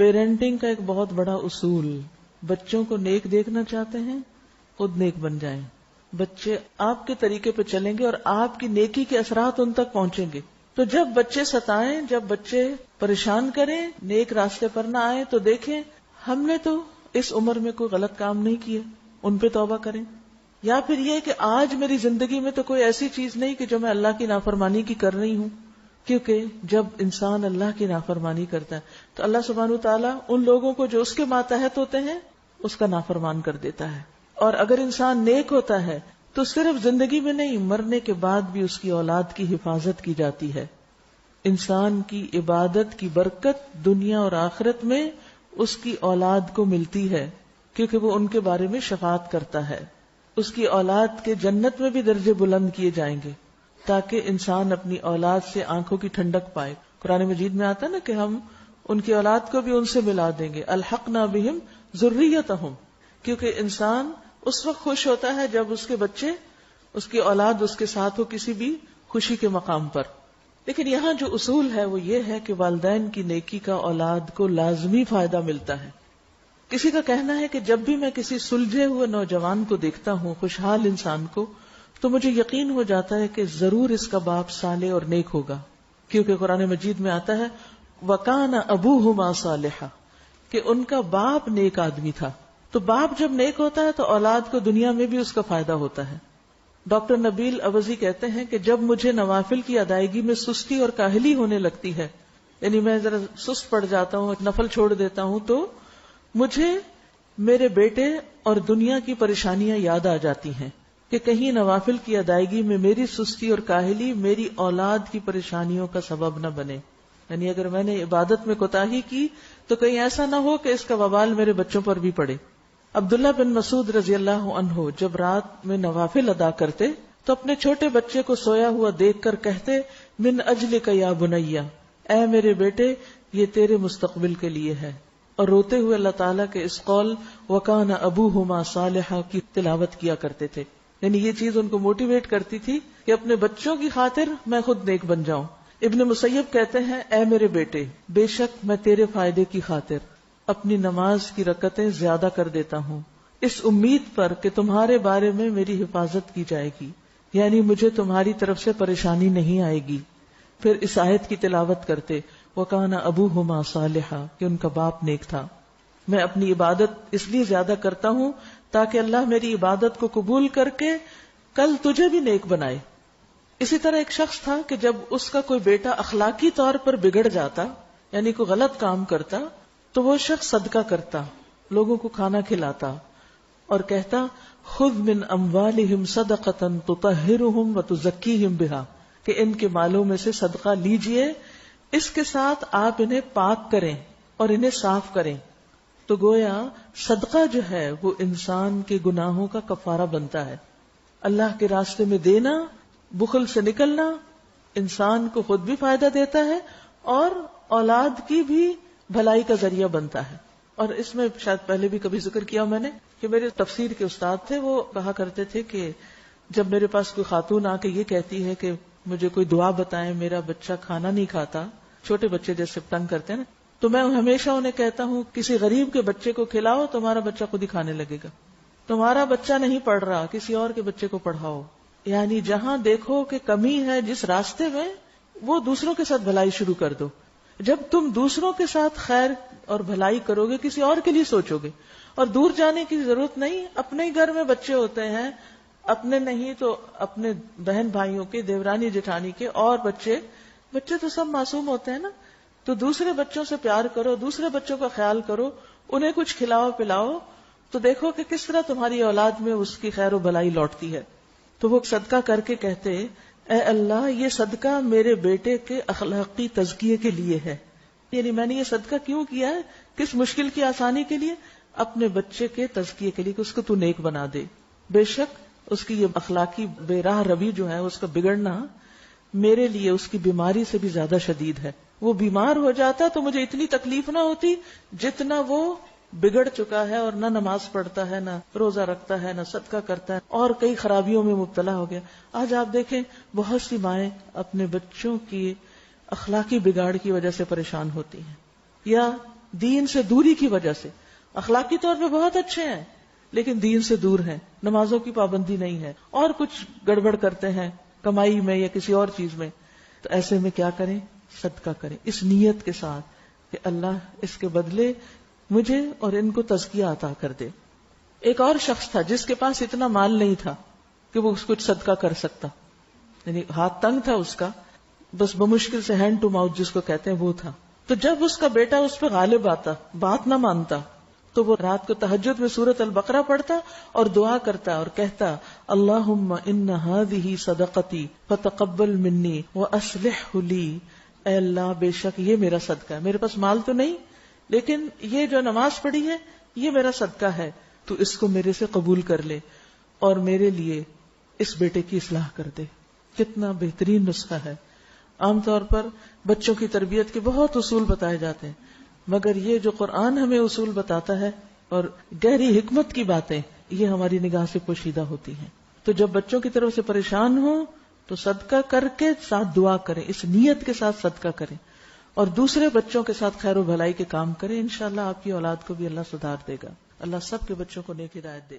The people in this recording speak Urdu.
پیرنٹنگ کا ایک بہت بڑا اصول، بچوں کو نیک دیکھنا چاہتے ہیں خود نیک بن جائیں. بچے آپ کے طریقے پہ چلیں گے اور آپ کی نیکی کے اثرات ان تک پہنچیں گے. تو جب بچے ستائیں، جب بچے پریشان کریں، نیک راستے پر نہ آئیں، تو دیکھیں ہم نے تو اس عمر میں کوئی غلط کام نہیں کیے، ان پہ توبہ کریں. یا پھر یہ کہ آج میری زندگی میں تو کوئی ایسی چیز نہیں کہ جو میں اللہ کی نافرمانی کی کر رہی ہوں. کیونکہ جب انسان اللہ کی نافرمانی کرتا ہے تو اللہ سبحانہ وتعالیٰ ان لوگوں کو جو اس کے ماتحت ہوتے ہیں اس کا نافرمان کر دیتا ہے. اور اگر انسان نیک ہوتا ہے تو صرف زندگی میں نہیں، مرنے کے بعد بھی اس کی اولاد کی حفاظت کی جاتی ہے. انسان کی عبادت کی برکت دنیا اور آخرت میں اس کی اولاد کو ملتی ہے، کیونکہ وہ ان کے بارے میں شفاعت کرتا ہے. اس کی اولاد کے جنت میں بھی درجے بلند کیے جائیں گے تاکہ انسان اپنی اولاد سے آنکھوں کی ٹھنڈک پائے. قرآن مجید میں آتا ہے نا کہ ہم ان کی اولاد کو بھی ان سے ملا دیں گے، الحقنا بہم ذریتہم. کیونکہ انسان اس وقت خوش ہوتا ہے جب اس کے بچے، اس کی اولاد اس کے ساتھ ہو کسی بھی خوشی کے مقام پر. لیکن یہاں جو اصول ہے وہ یہ ہے کہ والدین کی نیکی کا اولاد کو لازمی فائدہ ملتا ہے. کسی کا کہنا ہے کہ جب بھی میں کسی سلجھے ہوئے نوجوان کو دیکھتا ہوں، خوشحال انسان کو، تو مجھے یقین ہو جاتا ہے کہ ضرور اس کا باپ صالح اور نیک ہوگا. کیونکہ قرآن مجید میں آتا ہے وَكَانَ أَبُوهُمَا صَالِحًا، کہ ان کا باپ نیک آدمی تھا. تو باپ جب نیک ہوتا ہے تو اولاد کو دنیا میں بھی اس کا فائدہ ہوتا ہے. ڈاکٹر نبیل عوضی کہتے ہیں کہ جب مجھے نوافل کی ادائیگی میں سستی اور کاہلی ہونے لگتی ہے، یعنی میں ذرا سست پڑ جاتا ہوں، نفل چھوڑ دیتا ہوں، تو مجھے میرے بیٹے اور دنیا کی پریشانیاں یاد آ جاتی ہیں کہ کہیں نوافل کی ادائیگی میں میری سستی اور کاہلی میری اولاد کی پریشانیوں کا سبب نہ بنے. یعنی اگر میں نے عبادت میں کوتاہی کی تو کہیں ایسا نہ ہو کہ اس کا وبال میرے بچوں پر بھی پڑے. عبداللہ بن مسعود رضی اللہ عنہ جب رات میں نوافل ادا کرتے تو اپنے چھوٹے بچے کو سویا ہوا دیکھ کر کہتے من اجلک یا بنیا، اے میرے بیٹے یہ تیرے مستقبل کے لیے ہے. اور روتے ہوئے اللہ تعالیٰ کے اس قول وَكَانَ أَبُوهُمَا صَالِحًا کی تلاوت کیا کرتے تھے. یعنی یہ چیز ان کو موٹیویٹ کرتی تھی کہ اپنے بچوں کی خاطر میں خود نیک بن جاؤں. ابن مسیب کہتے ہیں اے میرے بیٹے، بے شک میں تیرے فائدے کی خاطر اپنی نماز کی رکعتیں زیادہ کر دیتا ہوں، اس امید پر کہ تمہارے بارے میں میری حفاظت کی جائے گی، یعنی مجھے تمہاری طرف سے پریشانی نہیں آئے گی. پھر اس آیت کی تلاوت کرتے وَكَانَ أَبُوهُمَا صَالِحًا کہ ان کا باپ نیک تھا. میں اپنی عبادت اس لیے زیادہ کرتا ہوں تاکہ اللہ میری عبادت کو قبول کر کے کل تجھے بھی نیک بنائے. اسی طرح ایک شخص تھا کہ جب اس کا کوئی بیٹا اخلاقی طور پر بگڑ جاتا، یعنی کوئی غلط کام کرتا، تو وہ شخص صدقہ کرتا، لوگوں کو کھانا کھلاتا اور کہتا خذ من اموالہم صدقۃ تطہرہم وتزکیہم بہا، کہ ان کے مالوں میں سے صدقہ لیجئے، اس کے ساتھ آپ انہیں پاک کریں اور انہیں صاف کریں. تو گویا صدقہ جو ہے وہ انسان کے گناہوں کا کفارہ بنتا ہے. اللہ کے راستے میں دینا، بخل سے نکلنا انسان کو خود بھی فائدہ دیتا ہے اور اولاد کی بھی بھلائی کا ذریعہ بنتا ہے. اور اس میں شاید پہلے بھی کبھی ذکر کیا میں نے کہ میرے تفسیر کے استاد تھے، وہ کہا کرتے تھے کہ جب میرے پاس کوئی خاتون آ کے یہ کہتی ہے کہ مجھے کوئی دعا بتائیں، میرا بچہ کھانا نہیں کھاتا، چھوٹے بچے جیسے تنگ کرتے ہیں نا، تو میں ہمیشہ انہیں کہتا ہوں کسی غریب کے بچے کو کھلاؤ، تمہارا بچہ خود ہی کھانے لگے گا. تمہارا بچہ نہیں پڑھ رہا، کسی اور کے بچے کو پڑھاؤ. یعنی جہاں دیکھو کہ کمی ہے جس راستے میں، وہ دوسروں کے ساتھ بھلائی شروع کر دو. جب تم دوسروں کے ساتھ خیر اور بھلائی کرو گے، کسی اور کے لیے سوچو گے، اور دور جانے کی ضرورت نہیں. اپنے ہی گھر میں بچے ہوتے ہیں، اپنے نہیں تو اپنے بہن بھائیوں کے، دیورانی جٹھانی کے، اور بچے تو سب معصوم ہوتے ہیں نا. تو دوسرے بچوں سے پیار کرو، دوسرے بچوں کا خیال کرو، انہیں کچھ کھلاؤ پلاؤ، تو دیکھو کہ کس طرح تمہاری اولاد میں اس کی خیر و بھلائی لوٹتی ہے. تو وہ صدقہ کر کے کہتے اے اللہ یہ صدقہ میرے بیٹے کے اخلاقی تزکیے کے لیے ہے. یعنی میں نے یہ صدقہ کیوں کیا ہے؟ کس مشکل کی آسانی کے لیے؟ اپنے بچے کے تزکیے کے لیے کہ اس کو تو نیک بنا دے. بے شک اس کی یہ اخلاقی بے راہ روی جو ہے، اس کا بگڑنا میرے لیے اس کی بیماری سے بھی زیادہ شدید ہے. وہ بیمار ہو جاتا تو مجھے اتنی تکلیف نہ ہوتی جتنا وہ بگڑ چکا ہے اور نہ نماز پڑھتا ہے، نہ روزہ رکھتا ہے، نہ صدقہ کرتا ہے، اور کئی خرابیوں میں مبتلا ہو گیا. آج آپ دیکھیں بہت سی مائیں اپنے بچوں کی اخلاقی بگاڑ کی وجہ سے پریشان ہوتی ہیں، یا دین سے دوری کی وجہ سے. اخلاقی طور پہ بہت اچھے ہیں لیکن دین سے دور ہیں, نمازوں کی پابندی نہیں ہے, اور کچھ گڑبڑ کرتے ہیں کمائی میں یا کسی اور چیز میں. تو ایسے میں کیا کریں؟ صدقہ کریں اس نیت کے ساتھ کہ اللہ اس کے بدلے مجھے اور ان کو تزکیہ عطا کر دے. ایک اور شخص تھا جس کے پاس اتنا مال نہیں تھا کہ وہ کچھ صدقہ کر سکتا, یعنی ہاتھ تنگ تھا اس کا, بس بمشکل سے ہینڈ ٹو ماؤتھ جس کو کہتے ہیں وہ تھا. تو جب اس کا بیٹا اس پہ غالب آتا, بات نہ مانتا, تو وہ رات کو تہجد میں سورۃ البقرہ پڑھتا اور دعا کرتا اور کہتا اللہم ان ہذہ صدقتی فتقبل منی واصلح لی. اے اللہ بے شک یہ میرا صدقہ ہے, میرے پاس مال تو نہیں لیکن یہ جو نماز پڑھی ہے یہ میرا صدقہ ہے, تو اس کو میرے سے قبول کر لے اور میرے لیے اس بیٹے کی اصلاح کر دے. کتنا بہترین نسخہ ہے. عام طور پر بچوں کی تربیت کے بہت اصول بتائے جاتے ہیں, مگر یہ جو قرآن ہمیں اصول بتاتا ہے اور گہری حکمت کی باتیں, یہ ہماری نگاہ سے پوشیدہ ہوتی ہیں. تو جب بچوں کی طرف سے پریشان ہوں تو صدقہ کر کے ساتھ دعا کریں, اس نیت کے ساتھ صدقہ کریں, اور دوسرے بچوں کے ساتھ خیر و بھلائی کے کام کریں. انشاءاللہ آپ کی اولاد کو بھی اللہ سدھار دے گا. اللہ سب کے بچوں کو نیک ہدایت دے.